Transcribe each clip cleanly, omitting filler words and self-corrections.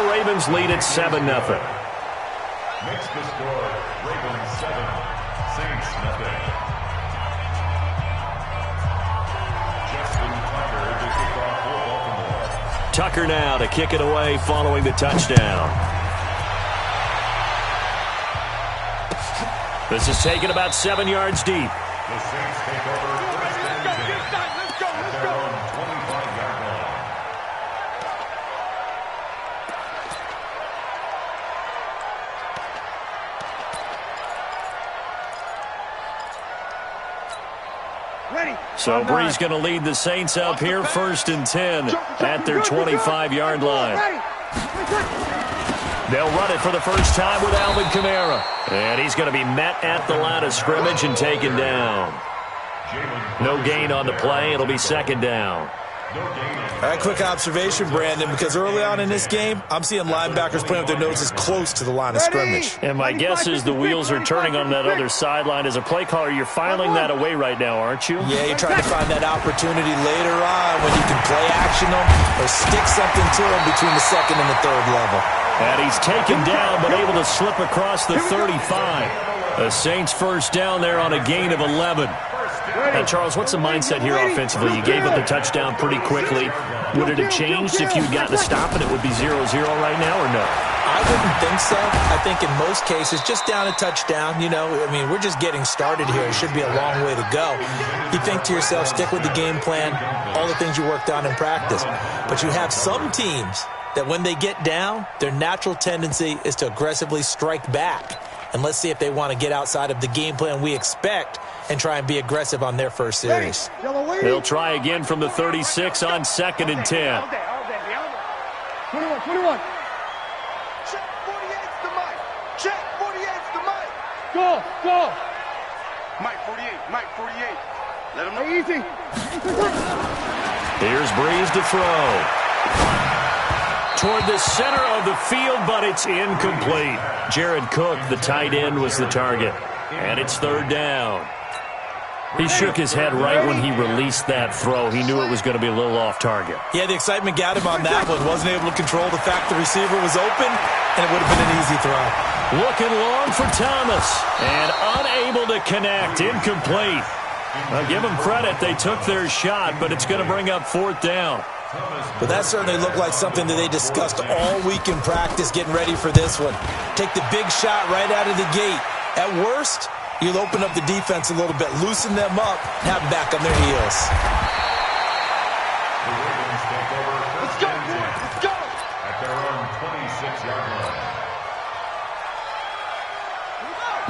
the Ravens lead at 7-0. Makes the score Ravens 7, Saints nothing. Justin Tucker to kick off for Baltimore. Tucker now to kick it away following the touchdown. This is taken about 7 yards deep. The Saints take over first and 10 at their own 25-yard line. So Bree's going to lead the Saints up here first and 10 at their 25-yard line. They'll run it for the first time with Alvin Kamara. And he's going to be met at the line of scrimmage and taken down. No gain on the play. It'll be second down. All right, quick observation, Brandon, because early on in this game, I'm seeing linebackers playing with their noses close to the line of scrimmage. And my guess is the wheels are turning on that other sideline. As a play caller, you're filing that away right now, aren't you? Yeah, you're trying to find that opportunity later on when you can play action them or stick something to them between the second and the third level. And he's taken down, but able to slip across the 35. The Saints first down there on a gain of 11. Now, Charles, what's the mindset here offensively? You gave up the touchdown pretty quickly. Would it have changed if you'd gotten a stop and it would be 0-0 right now, or no? I wouldn't think so. I think in most cases, just down a touchdown, you know, I mean, we're just getting started here. It should be a long way to go. You think to yourself, stick with the game plan, all the things you worked on in practice. But you have some teams that when they get down, their natural tendency is to aggressively strike back. And let's see if they want to get outside of the game plan we expect and try and be aggressive on their first series. They'll try again from the 36 on 2nd and 10. 21. Check 48's the mic. Check 48's the mic. Go. Mike 48. Mike 48. Let him know. Easy. Here's Breeze to throw. Toward the center of the field, but it's incomplete. Jared Cook, the tight end, was the target. And it's third down. He shook his head right when he released that throw. He knew it was going to be a little off target. Yeah, the excitement got him on that one. Wasn't able to control the fact the receiver was open, and it would have been an easy throw. Looking long for Thomas, and unable to connect. Incomplete. I'll give them credit. They took their shot, but it's going to bring up fourth down. But that certainly looked like something that they discussed all week in practice getting ready for this one. Take the big shot right out of the gate. At worst, you'll open up the defense a little bit, loosen them up, and have them back on their heels. The Ravens take over first and 10 at their own 26-yard line.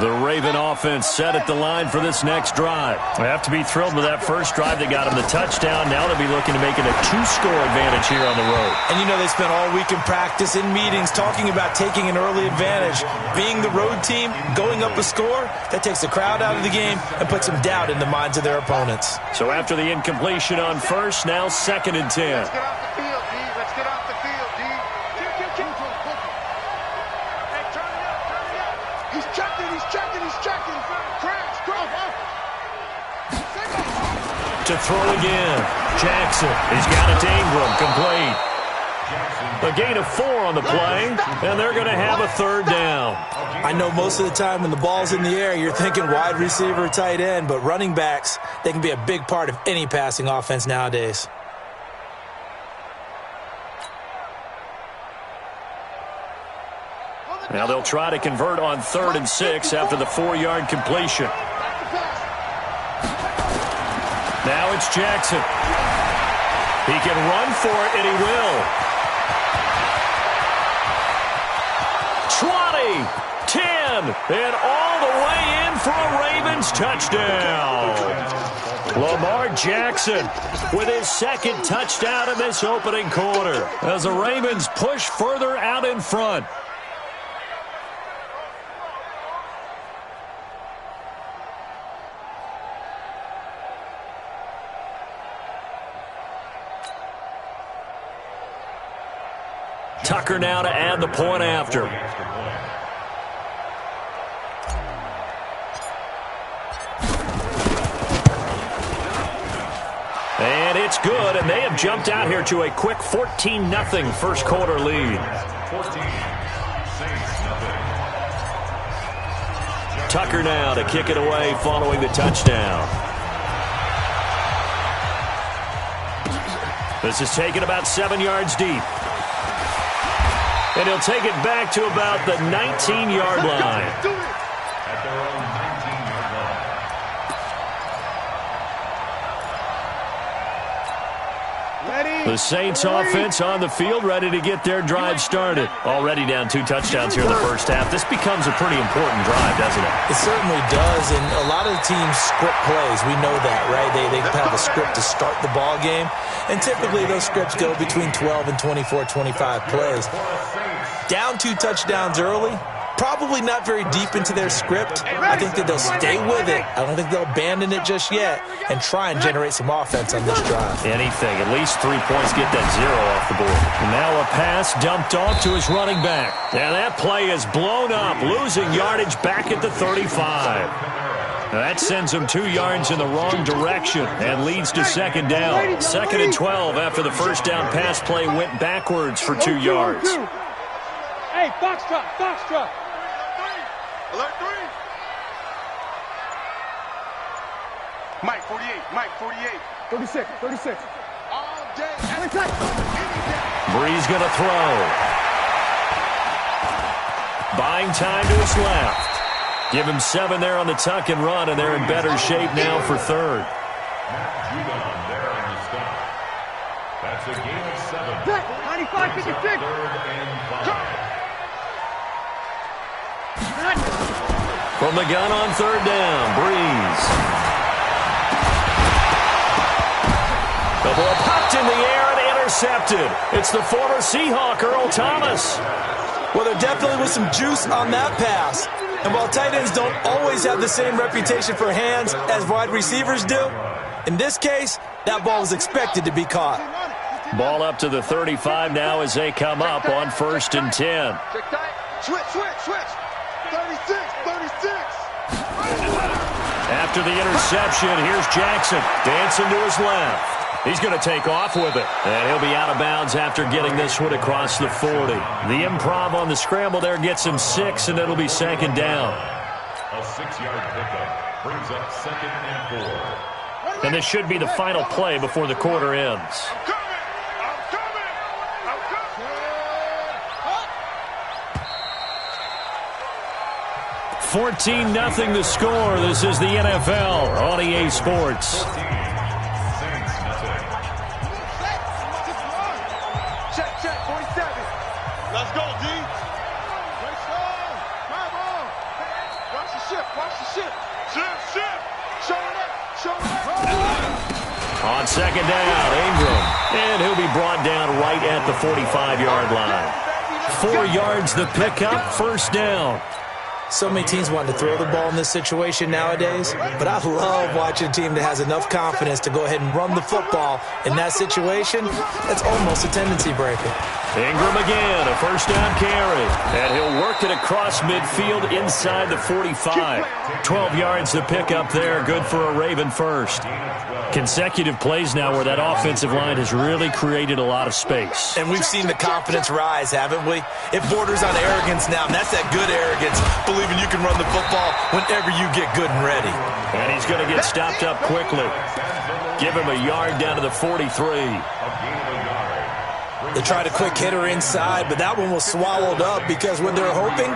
The Raven offense set at the line for this next drive. They have to be thrilled with that first drive. They got him the touchdown. Now they'll be looking to make it a 2-score advantage here on the road. And you know they spent all week in practice, in meetings, talking about taking an early advantage. Being the road team, going up a score, that takes the crowd out of the game and puts some doubt in the minds of their opponents. So after the incompletion on first, now 2nd and 10. Let's get off the field, D. Let's get off the field, D. Hey, turn it up. He's checking. Crash. To throw again. Jackson. He's got it to Ingram. Complete. A gain of 4 on the play, and they're going to have a third down. I know most of the time when the ball's in the air, you're thinking wide receiver, tight end, but running backs, they can be a big part of any passing offense nowadays. Now they'll try to convert on 3rd and 6 after the 4-yard completion. Now it's Jackson. He can run for it, and he will. 20, 10, and all the way in for a Ravens touchdown. Lamar Jackson with his 2nd touchdown in this opening quarter as the Ravens push further out in front. Tucker now to add the point after. And it's good, and they have jumped out here to a quick 14-0 first quarter lead. 14. Saints nothing. Tucker now to kick it away following the touchdown. This is taken about 7 yards deep. And he'll take it back to about the 19-yard line. At their own 19-yard line. The Saints offense on the field, ready to get their drive started. Already down 2 touchdowns here in the first half. This becomes a pretty important drive, doesn't it? It certainly does, and a lot of the teams script plays. We know that, right? They have a script to start the ball game, and typically those scripts go between 12 and 24, 25 plays. Down 2 touchdowns early, probably not very deep into their script. I think that they'll stay with it. I don't think they'll abandon it just yet and try and generate some offense on this drive. Anything. At least 3 points, get that 0 off the board. And now a pass dumped off to his running back. And that play is blown up, losing yardage back at the 35. That sends him 2 yards in the wrong direction and leads to second down. 2nd and 12 after the first down pass play went backwards for 2 yards. Hey, foxtrot, foxtrot. Alert 3. Mike 48, Mike 48. 36, 36. All day, Any any day. Breeze going to throw. Buying time to his left. Give him 7 there on the tuck and run, and they're in better shape now for third. Matt Judon there on the stop. That's a gain of 7. 95, 56. 3rd and 5. From the gun on 3rd down, Breeze. The ball popped in the air and intercepted. It's the former Seahawk, Earl Thomas. Well, there definitely was some juice on that pass. And while tight ends don't always have the same reputation for hands as wide receivers do, in this case, that ball was expected to be caught. Ball up to the 35 now as they come up on 1st and 10. Check tight. Switch, switch, switch. 36, 36. After the interception, here's Jackson dancing to his left. He's going to take off with it. And he'll be out of bounds after getting this one across the 40. The improv on the scramble there gets him 6, and it'll be 2nd down. A 6-yard pickup brings up 2nd and 4. And this should be the final play before the quarter ends. I'm coming. 14-0 the score. This is the NFL on EA Sports. Check, 47. Let's go, D. Watch the ship, watch the ship. Ship. Showing up. On 2nd down, Ingram. And he'll be brought down right at the 45-yard line. 4 yards the pickup, 1st down. So many teams want to throw the ball in this situation nowadays, but I love watching a team that has enough confidence to go ahead and run the football. In that situation, that's almost a tendency breaker. Ingram again, a 1st down carry. And he'll work it across midfield inside the 45. 12 yards to pick up there, good for a Raven first. Consecutive plays now where that offensive line has really created a lot of space. And we've seen the confidence rise, haven't we? It borders on arrogance now, and that's that good arrogance, believing you can run the football whenever you get good and ready. And he's going to get stopped up quickly. Give him a yard down to the 43. They tried a quick hitter inside, but that one was swallowed up because when they're hoping,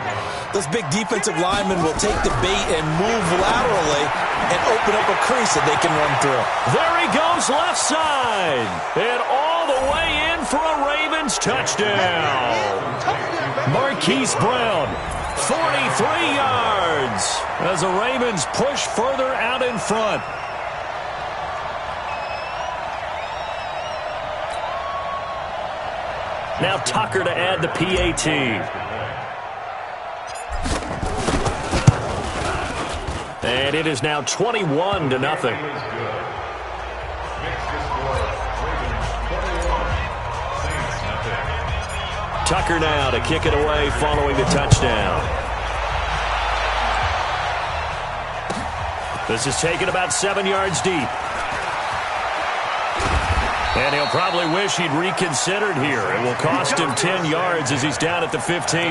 those big defensive linemen will take the bait and move laterally and open up a crease that they can run through. There he goes left side. And all the way in for a Ravens touchdown. Marquise Brown, 43 yards as the Ravens push further out in front. Now Tucker to add the PAT. And it is now 21-0. Tucker now to kick it away following the touchdown. This is taken about 7 yards deep. And he'll probably wish he'd reconsidered here. It will cost him 10 yards as he's down at the 15.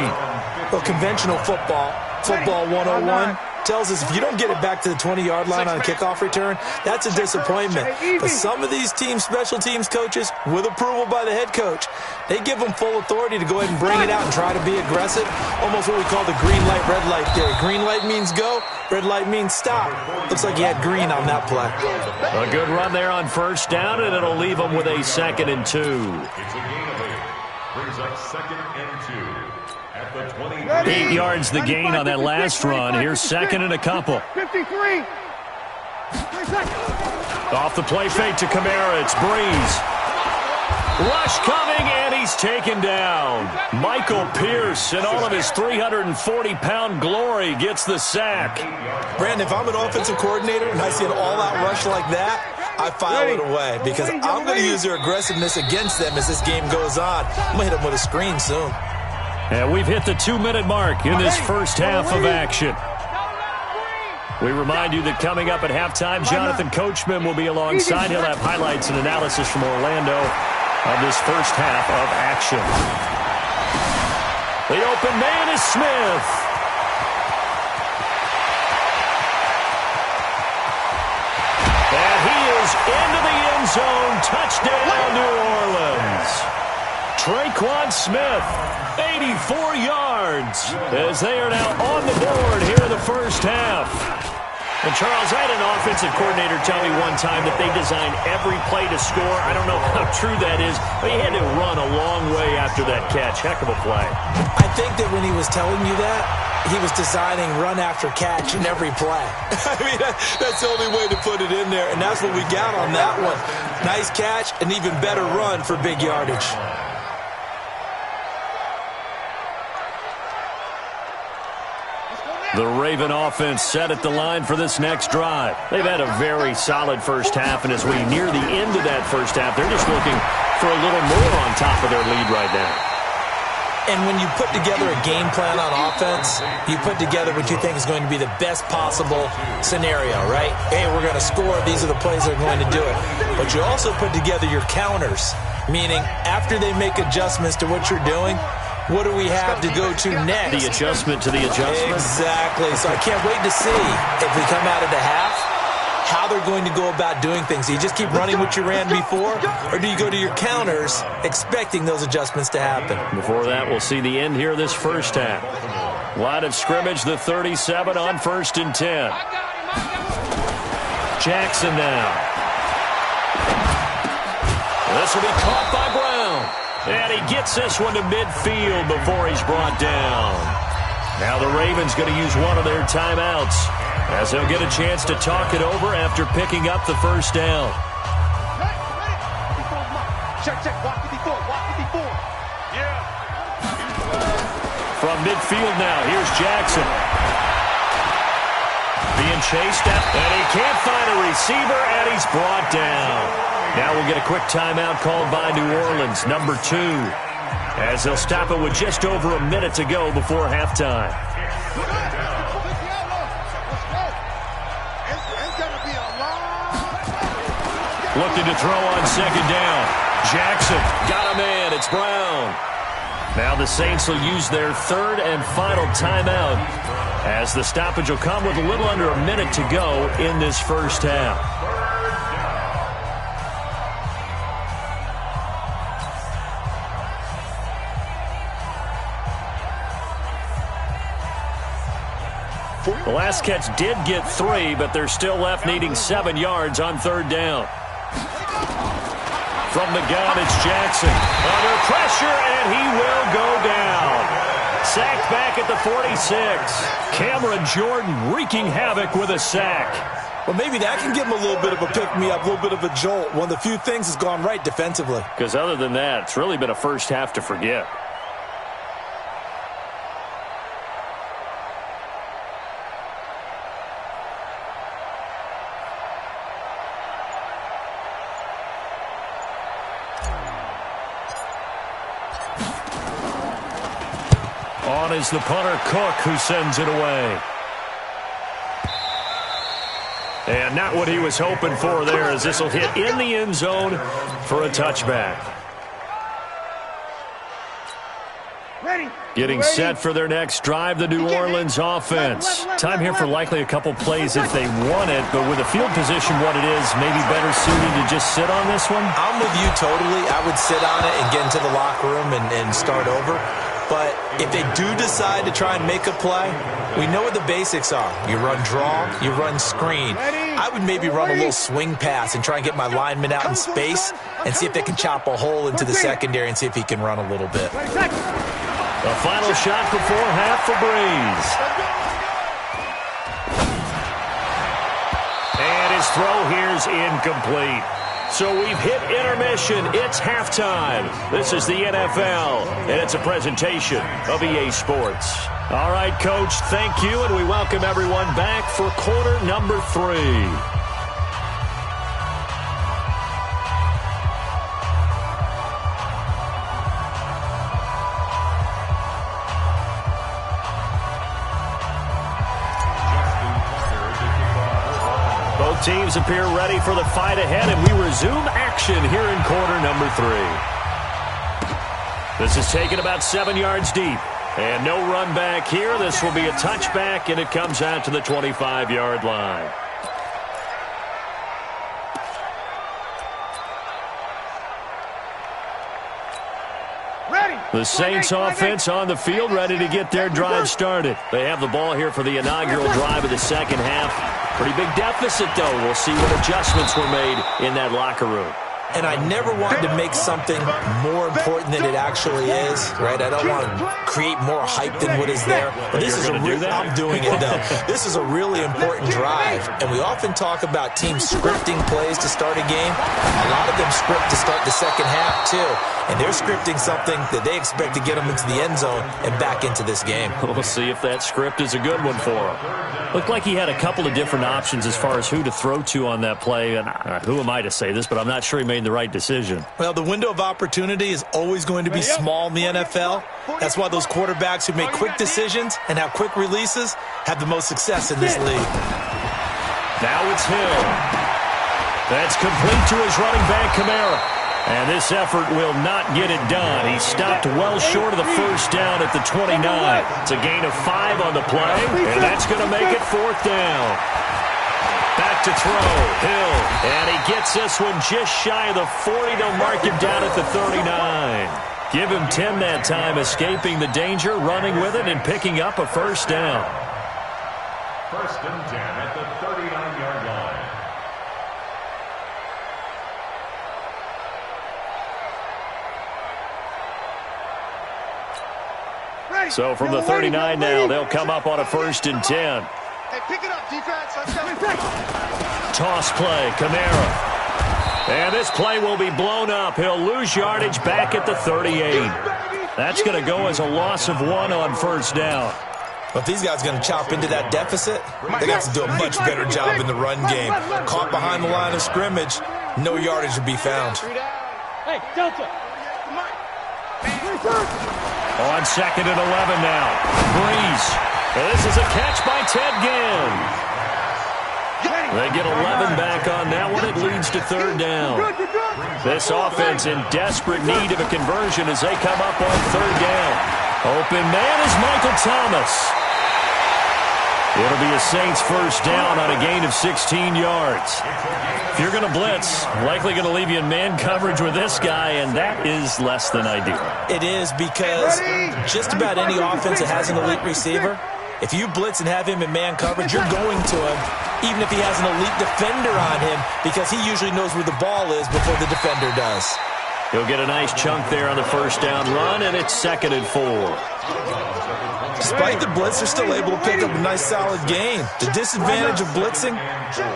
Well, conventional football 101, tells us if you don't get it back to the 20-yard line on a kickoff return, that's a disappointment. But some of these teams, special teams coaches, with approval by the head coach, they give them full authority to go ahead and bring it out and try to be aggressive. Almost what we call the green light, red light theory. Green light means go, red light means stop. Looks like he had green on that play. A good run there on first down, and it'll leave them with a 2nd and 2. It's a gain of 8. Brings up 2nd and 2. At the 20. 8 yards the gain on that last run. Here's 2nd and a couple. 53. Off the play fake to Kamara. It's Breeze. Rush coming, and he's taken down. Michael Pierce, in all of his 340-pound glory, gets the sack. Brandon, if I'm an offensive coordinator and I see an all-out rush like that, I file it away because I'm going to use their aggressiveness against them as this game goes on. I'm going to hit them with a screen soon. And we've hit the 2-minute mark in this first half of action. We remind you that coming up at halftime, Jonathan Coachman will be alongside. He'll have highlights and analysis from Orlando of this first half of action. The open man is Smith. And he is into the end zone. Touchdown, New Orleans. Traquan Smith, 84 yards, as they are now on the board here in the first half. And, Charles, I had an offensive coordinator tell me one time that they designed every play to score. I don't know how true that is, but he had to run a long way after that catch. Heck of a play. I think that when he was telling you that, he was designing run after catch in every play. I mean, that's the only way to put it in there, and that's what we got on that one. Nice catch, an even better run for big yardage. The Raven offense set at the line for this next drive. They've had a very solid first half, and as we near the end of that first half, they're just looking for a little more on top of their lead right now. And when you put together a game plan on offense, you put together what you think is going to be the best possible scenario, right? Hey, we're going to score. These are the plays that are going to do it. But you also put together your counters, meaning after they make adjustments to what you're doing, what do we have to go to next? The adjustment to the adjustment. Exactly. So I can't wait to see if we come out of the half, how they're going to go about doing things. Do you just keep running what you ran before, or do you go to your counters expecting those adjustments to happen? Before that, we'll see the end here of this first half. Line of scrimmage, the 37 on 1st and 10. Jackson now. This will be caught by Brown. And he gets this one to midfield before he's brought down. Now the Ravens going to use one of their timeouts as they'll get a chance to talk it over after picking up the first down. Check, walk 54, walk 54. Yeah. From midfield now, here's Jackson. Being chased at, and he can't find a receiver, and he's brought down. Now we'll get a quick timeout called by New Orleans, number 2, as they'll stop it with just over a minute to go before halftime. Looking to throw on 2nd down. Jackson got a man. It's Brown. Now the Saints will use their 3rd and final timeout as the stoppage will come with a little under a minute to go in this first half. The last catch did get 3, but they're still left needing 7 yards on 3rd down. From the gun, it's Jackson. Under pressure, and he will go down. Sacked back at the 46. Cameron Jordan wreaking havoc with a sack. Well, maybe that can give him a little bit of a pick-me-up, a little bit of a jolt. One of the few things that's gone right defensively. Because other than that, it's really been a first half to forget. On is the punter, Cook, who sends it away. And not what he was hoping for there, as this will hit in the end zone for a touchback. Getting set for their next drive, the New Orleans offense. Time here for likely a couple plays if they want it, but with the field position what it is, maybe better suited to just sit on this one? I'm with you totally. I would sit on it and get into the locker room and start over. But if they do decide to try and make a play, we know what the basics are. You run draw, you run screen. I would maybe run a little swing pass and try and get my lineman out in space and see if they can chop a hole into the secondary and see if he can run a little bit. The final shot before half for Breeze. And his throw here's incomplete. So we've hit intermission. It's halftime. This is the NFL, and it's a presentation of EA Sports. All right, Coach, thank you, and we welcome everyone back for quarter number 3. Both teams appear ready for the fight ahead, and we resume action here in quarter number 3. This is taken about 7 yards deep. And no run back here. This will be a touchback, and it comes out to the 25-yard line. The Saints offense on the field, ready to get their drive started. They have the ball here for the inaugural drive of the second half. Pretty big deficit, though. We'll see what adjustments were made in that locker room. And I never wanted to make something more important than it actually is, right? I don't want to create more hype than what is there. But this is I'm doing it, though. This is a really important drive. And we often talk about teams scripting plays to start a game. A lot of them script to start the second half, too. And they're scripting something that they expect to get them into the end zone and back into this game. We'll see if that script is a good one for him. Looked like he had a couple of different options as far as who to throw to on that play. And who am I to say this, but I'm not sure he made the right decision. Well, the window of opportunity is always going to be small in the NFL. That's why those quarterbacks who make quick decisions and have quick releases have the most success in this league. Now it's Hill. That's complete to his running back, Kamara. And this effort will not get it done. He stopped well short of the first down at the 29. It's a gain of 5 on the play, and that's going to make it 4th down. Back to throw, Hill, and he gets this one just shy of the 40. They'll mark him down at the 39. Give him 10 that time, escaping the danger, running with it, and picking up a first down. 1st and 10 at the 39-yard line. So from the 39 now, they'll come up on a 1st and 10. Hey, pick it up, defense. Let's go. Toss play, Kamara. And this play will be blown up. He'll lose yardage back at the 38. That's going to go as a loss of 1 on 1st down. But if these guys are going to chop into that deficit, they got to do a much better job in the run game. Caught behind the line of scrimmage, no yardage would be found. Hey, Delta. On 2nd and 11 now. Breeze. This is a catch by Ted Ginn. They get 11 back on that one. It leads to 3rd down. This offense in desperate need of a conversion as they come up on 3rd down. Open man is Michael Thomas. It'll be a Saints first down on a gain of 16 yards. If you're going to blitz, likely going to leave you in man coverage with this guy, and that is less than ideal. It is, because just about any offense that has an elite receiver, if you blitz and have him in man coverage, you're going to him, even if he has an elite defender on him, because he usually knows where the ball is before the defender does. He'll get a nice chunk there on the first down run, and it's 2nd and 4. Despite the blitz, they're still able to pick up a nice solid gain. The disadvantage of blitzing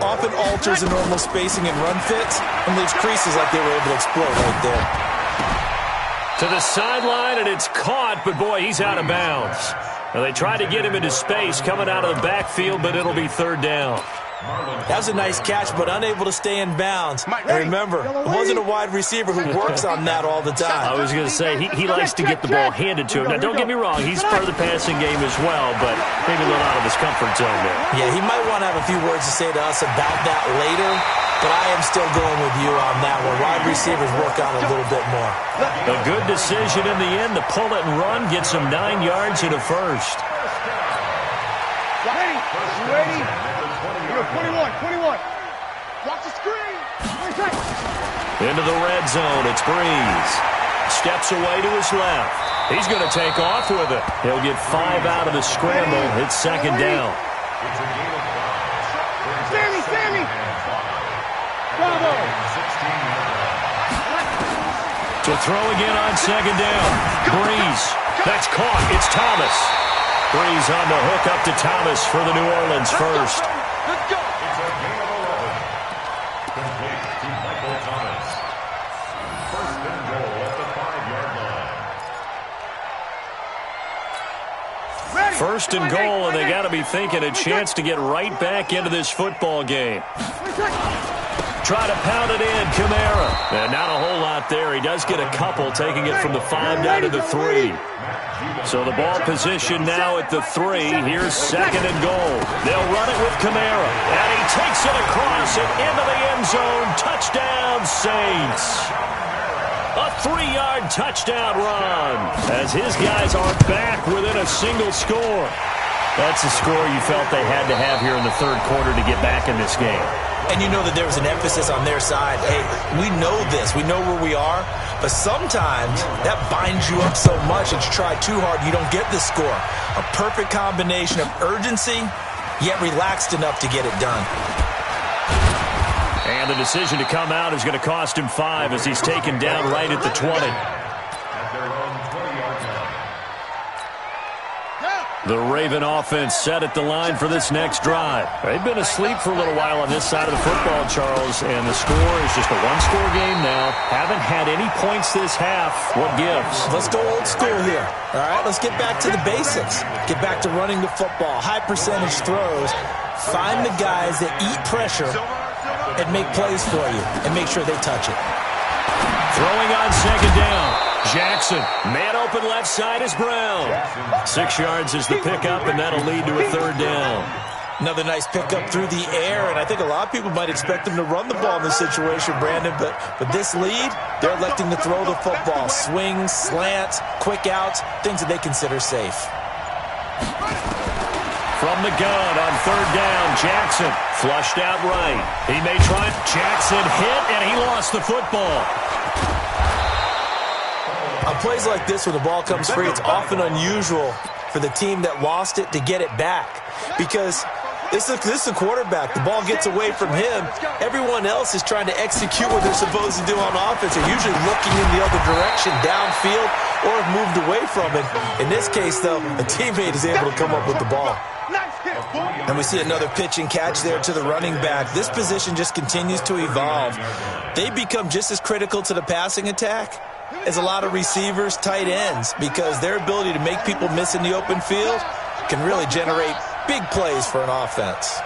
often alters the normal spacing and run fits and leaves creases like they were able to exploit right there. To the sideline, and it's caught, but boy, he's out of bounds. Well, they tried to get him into space coming out of the backfield, but it'll be third down. That was a nice catch, but unable to stay in bounds. And remember, it wasn't a wide receiver who works on that all the time. I was going to say, he likes to get the ball handed to him. Now, don't get me wrong, he's part of the passing game as well, but maybe a little out of his comfort zone there. Yeah, he might want to have a few words to say to us about that later, but I am still going with you on that one. Wide receivers work on it a little bit more. A good decision in the end to pull it and run, gets him 9 yards and a first. Ready? 21. Watch the screen. Into the red zone, it's Breeze. Steps away to his left. He's going to take off with it. He'll get 5 out of the scramble. It's second down. Sammy! Bravo! To throw again on second down. Breeze. That's caught. It's Thomas. Breeze on the hook up to Thomas for the New Orleans first. Let's go! It's a gain of 11. Complete to Michael Thomas. First and goal at the 5-yard line. First and goal, and they got to be thinking a chance to get right back into this football game. Try to pound it in, Kamara. And not a whole lot there. He does get a couple, taking it from the 5 down to the 3. So the ball position now at the 3. Here's second and goal. They'll run it with Kamara. And he takes it across and into the end zone. Touchdown, Saints. A 3-yard touchdown run as his guys are back within a single score. That's the score you felt they had to have here in the third quarter to get back in this game. And you know that there was an emphasis on their side. Hey, we know this. We know where we are. But sometimes that binds you up so much that you try too hard, you don't get the score. A perfect combination of urgency, yet relaxed enough to get it done. And the decision to come out is going to cost him 5 as he's taken down right at the 20. The Raven offense set at the line for this next drive. They've been asleep for a little while on this side of the football, Charles, and the score is just a one-score game now. Haven't had any points this half. What gives? Let's go old school here. All right, let's get back to the basics. Get back to running the football, high percentage throws. Find the guys that eat pressure and make plays for you and make sure they touch it. Throwing on second down. Jackson, man open left side is Brown. 6 yards is the pickup, and that'll lead to a third down. Another nice pickup through the air, and I think a lot of people might expect them to run the ball in this situation, Brandon, but this lead, they're electing to throw the football. Swings, slants, quick outs, things that they consider safe. From the gun on third down, Jackson flushed out right. He may try. Jackson hit, and he lost the football. On plays like this, when the ball comes free, it's often unusual for the team that lost it to get it back. Because this is a quarterback. The ball gets away from him. Everyone else is trying to execute what they're supposed to do on offense. They're usually looking in the other direction, downfield, or have moved away from it. In this case, though, a teammate is able to come up with the ball. And we see another pitch and catch there to the running back. This position just continues to evolve. They become just as critical to the passing attack as a lot of receivers, tight ends, because their ability to make people miss in the open field can really generate big plays for an offense.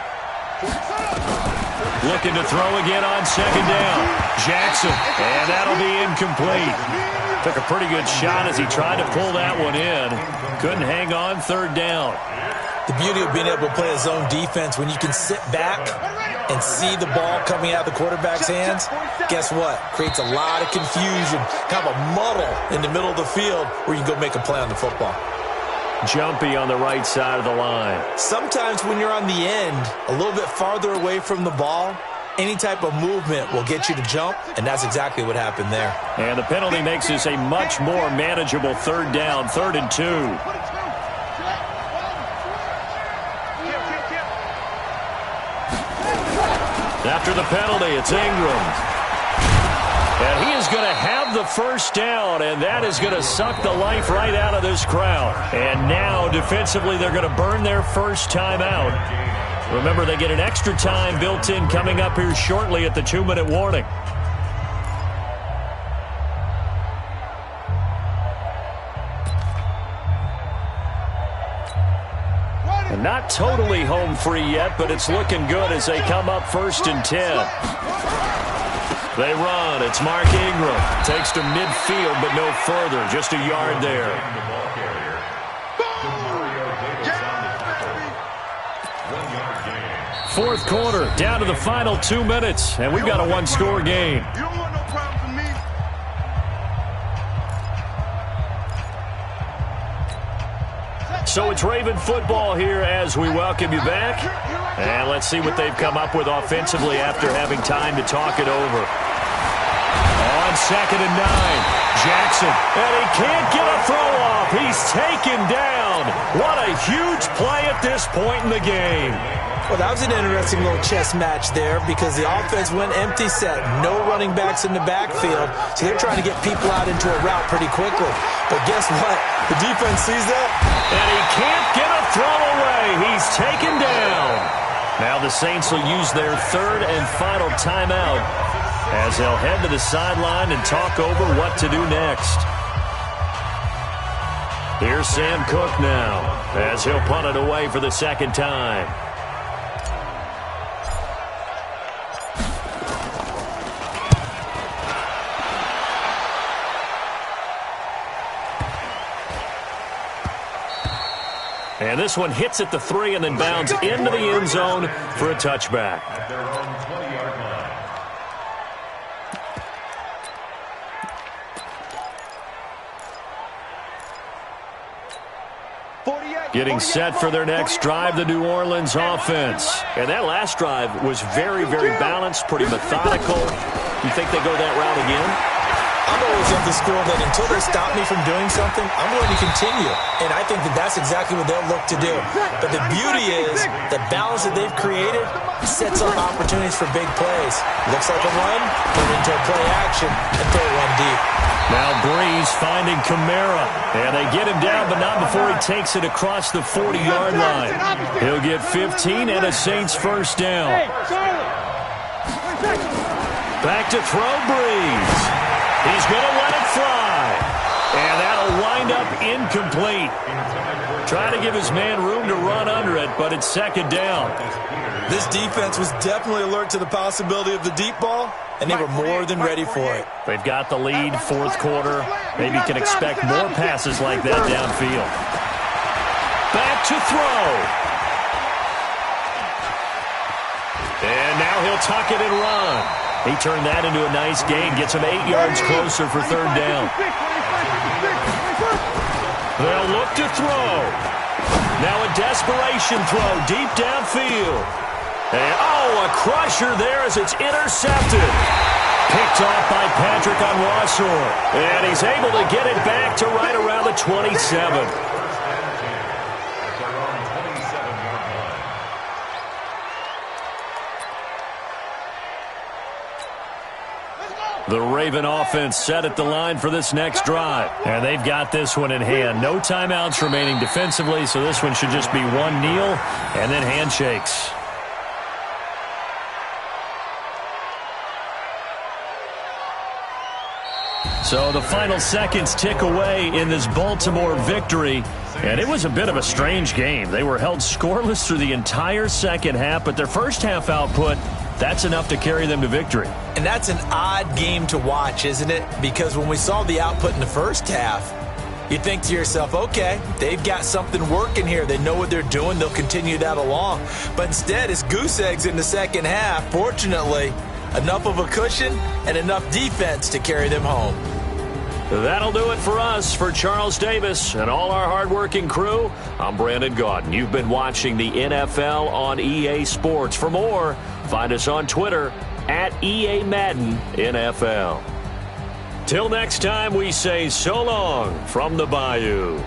Looking to throw again on second down. Jackson, and that'll be incomplete. Took a pretty good shot as he tried to pull that one in. Couldn't hang on third down. The beauty of being able to play a zone defense when you can sit back and see the ball coming out of the quarterback's hands, guess what? Creates a lot of confusion, kind of a muddle in the middle of the field where you can go make a play on the football. Jumpy on the right side of the line. Sometimes when you're on the end, a little bit farther away from the ball, any type of movement will get you to jump, and that's exactly what happened there. And the penalty makes this a much more manageable third down, 3rd and 2. After the penalty, it's Ingram. And he is going to have the first down, and that is going to suck the life right out of this crowd. And now, defensively, they're going to burn their first time out. Remember, they get an extra time built in coming up here shortly at the 2-minute warning. Not totally home free yet, but it's looking good as they come up 1st and 10. They run. It's Mark Ingram. Takes to midfield, but no further. Just a yard there. Fourth quarter, down to the final 2 minutes, and we've got a one-score game. You don't want no problem from me. So it's Raven football here as we welcome you back. And let's see what they've come up with offensively after having time to talk it over. On 2nd and 9, Jackson. And he can't get a throw off. He's taken down. What a huge play at this point in the game. Well, that was an interesting little chess match there because the offense went empty set. No running backs in the backfield, so they're trying to get people out into a route pretty quickly. But guess what? The defense sees that. And he can't get a throw away. He's taken down. Now the Saints will use their 3rd and final timeout as they'll head to the sideline and talk over what to do next. Here's Sam Cook now as he'll punt it away for the 2nd time. And this one hits at the 3 and then bounds into the end zone for a touchback. At their own 20-yard line. Getting set for their next drive, the New Orleans offense. And that last drive was very, very balanced, pretty methodical. You think they go that route again? I'm always of the school that until they stop me from doing something, I'm going to continue. And I think that that's exactly what they'll look to do. But the beauty is the balance that they've created sets up opportunities for big plays. Looks like a run, turn into a play action, and throw one deep. Now Breeze finding Kamara. And they get him down, but not before he takes it across the 40-yard line. He'll get 15 and a Saints first down. Back to throw Breeze. He's going to let it fly. And that'll wind up incomplete. Trying to give his man room to run under it, but it's 2nd down. This defense was definitely alert to the possibility of the deep ball, and they were more than ready for it. They've got the lead, 4th quarter. Maybe can expect more passes like that downfield. Back to throw. And now he'll tuck it and run. He turned that into a nice gain, gets him 8 yards closer for 3rd down. They'll look to throw. Now a desperation throw deep downfield. And, a crusher there as it's intercepted. Picked off by Patrick Onwuasor. And he's able to get it back to right around the 27. The Raven offense set at the line for this next drive. And they've got this one in hand. No timeouts remaining defensively, so this one should just be one kneel and then handshakes. So the final seconds tick away in this Baltimore victory. And it was a bit of a strange game. They were held scoreless through the entire second half, but their first half output, that's enough to carry them to victory. And that's an odd game to watch, isn't it? Because when we saw the output in the first half, you think to yourself, okay, they've got something working here. They know what they're doing. They'll continue that along. But instead, it's goose eggs in the second half. Fortunately, enough of a cushion and enough defense to carry them home. That'll do it for us. For Charles Davis and all our hardworking crew, I'm Brandon Gaudin. You've been watching the NFL on EA Sports. For more, find us on Twitter at EA Madden NFL. Till next time, we say so long from the Bayou.